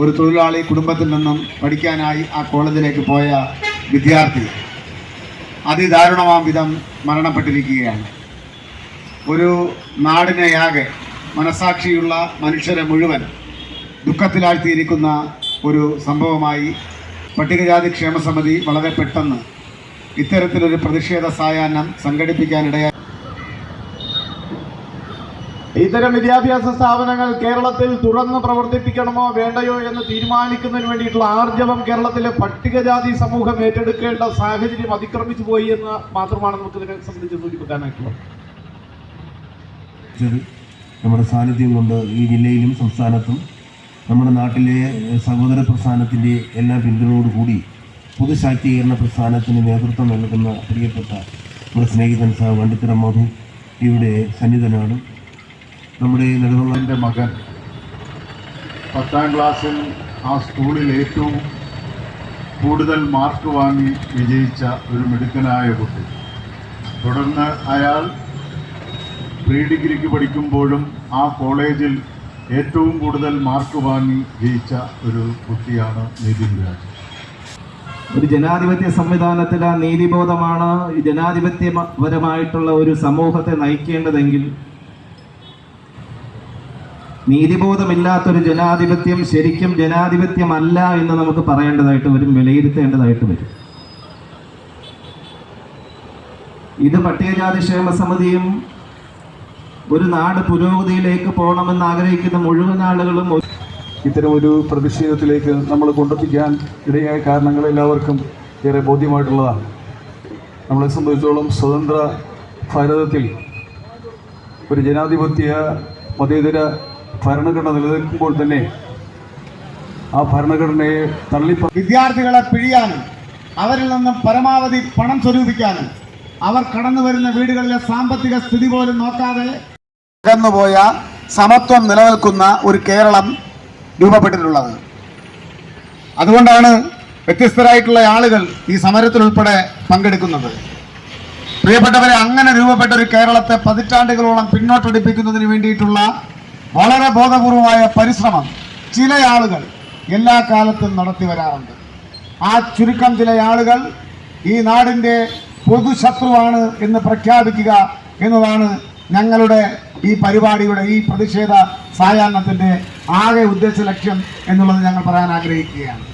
ഒരു തൊഴിലാളി കുടുംബത്തിൽ നിന്നും പഠിക്കാനായി ആ കോളേജിലേക്ക് പോയ വിദ്യാർത്ഥി അതിദാരുണമാം വിധം മരണപ്പെട്ടിരിക്കുകയാണ്. ഒരു നാടിനെയാകെ, മനസാക്ഷിയുള്ള മനുഷ്യരെ മുഴുവൻ ദുഃഖത്തിലാഴ്ത്തിയിരിക്കുന്ന ഒരു സംഭവമായി പട്ടികജാതി ക്ഷേമസമിതി വളരെ പെട്ടെന്ന് ഇത്തരത്തിലൊരു പ്രതിഷേധ സായാഹ്നം സംഘടിപ്പിക്കാനിടയായി. ഇത്തരം വിദ്യാഭ്യാസ സ്ഥാപനങ്ങൾ കേരളത്തിൽ തുറന്ന് പ്രവർത്തിപ്പിക്കണമോ വേണ്ടയോ എന്ന് തീരുമാനിക്കുന്നതിന് വേണ്ടിയിട്ടുള്ള ആർജവം കേരളത്തിലെ പട്ടികജാതി സമൂഹം ഏറ്റെടുക്കേണ്ട സാഹചര്യം അതിക്രമിച്ചു പോയി എന്ന് മാത്രമാണ് നമുക്ക് ഇതിനെ സംബന്ധിച്ച് സൂചിപ്പിക്കാനായിട്ടുള്ളത്. നമ്മുടെ സാന്നിധ്യം കൊണ്ട് ഈ ജില്ലയിലും സംസ്ഥാനത്തും നമ്മുടെ നാട്ടിലെ സഹോദര പ്രസ്ഥാനത്തിൻ്റെ എല്ലാ പിന്തുണയോടുകൂടി പൊതുശാക്തീകരണ പ്രസ്ഥാനത്തിന് നേതൃത്വം നൽകുന്ന പ്രിയപ്പെട്ട നമ്മുടെ സ്നേഹിതൻ സാർ വണ്ടിത്തറ മധു ഇവിടെ സന്നിധനാണ്. നമ്മുടെ നെടുവള്ളൻ്റെ മകൻ 10ാം ക്ലാസ്സിൽ ആ സ്കൂളിൽ ഏറ്റവും കൂടുതൽ മാർക്ക് വാങ്ങി വിജയിച്ച ഒരു മിടുക്കനായ കുട്ടി. തുടർന്ന് അയാൾ പ്രീ ഡിഗ്രിക്ക് പഠിക്കുമ്പോഴും ആ കോളേജിൽ ഏറ്റവും കൂടുതൽ മാർക്ക് വാങ്ങി ജയിച്ച ഒരു കുട്ടിയാണ് നിതിൻ രാജ്. ഒരു ജനാധിപത്യ സംവിധാനത്തിലെ നീതിബോധമാണ് ഈ ജനാധിപത്യപരമായിട്ടുള്ള ഒരു സമൂഹത്തെ നയിക്കേണ്ടതെങ്കിൽ നീതിബോധമില്ലാത്തൊരു ജനാധിപത്യം ശരിക്കും ജനാധിപത്യമല്ല എന്ന് നമുക്ക് പറയേണ്ടതായിട്ട് വരും, വിലയിരുത്തേണ്ടതായിട്ട് വരും. ഇത് പട്ടികജാതി ക്ഷേമ സമിതിയും ഒരു നാട് പുരോഗതിയിലേക്ക് പോകണമെന്ന് ആഗ്രഹിക്കുന്ന മുഴുവൻ ആളുകളും ഇത്തരം ഒരു പ്രതിഷേധത്തിലേക്ക് നമ്മൾ കൊണ്ടെത്തിക്കാൻ ഇടയായ കാരണങ്ങൾ എല്ലാവർക്കും ഏറെ ബോധ്യമായിട്ടുള്ളതാണ്. നമ്മളെ സംബന്ധിച്ചോളം സ്വതന്ത്ര ഭാരതത്തിൽ ഒരു ജനാധിപത്യ മതേതര ഭരണഘടന നിലനിൽക്കുമ്പോൾ തന്നെ ആ ഭരണഘടനയെ വിദ്യാർത്ഥികളെ പിഴിയാനും അവരിൽ നിന്നും പരമാവധി പണം സ്വരൂപിക്കാനും അവർ കടന്നു വരുന്ന വീടുകളിലെ സാമ്പത്തിക സ്ഥിതി പോലും നോക്കാതെ കടന്നുപോയ സമത്വം നിലനിൽക്കുന്ന ഒരു കേരളം രൂപപ്പെട്ടിട്ടുള്ളത്. അതുകൊണ്ടാണ് വ്യത്യസ്തരായിട്ടുള്ള ആളുകൾ ഈ സമരത്തിൽ ഉൾപ്പെടെ പങ്കെടുക്കുന്നത്. പ്രിയപ്പെട്ടവരെ, അങ്ങനെ രൂപപ്പെട്ട ഒരു കേരളത്തെ പതിറ്റാണ്ടുകളോളം പിന്നോട്ടടിപ്പിക്കുന്നതിന് വേണ്ടിയിട്ടുള്ള വളരെ ബോധപൂർവമായ പരിശ്രമം ചില ആളുകൾ എല്ലാ കാലത്തും നടത്തി വരാറുണ്ട്. ആ ചുരുക്കം ചില ആളുകൾ ഈ നാടിൻ്റെ പൊതുശത്രുവാണ് എന്ന് പ്രഖ്യാപിക്കുക എന്നതാണ് ഞങ്ങളുടെ ഈ പരിപാടിയുടെ, ഈ പ്രതിഷേധ സായാഹ്നത്തിൻ്റെ ആകെ ഉദ്ദേശ ലക്ഷ്യം എന്നുള്ളത് ഞങ്ങൾ പറയാൻ ആഗ്രഹിക്കുകയാണ്.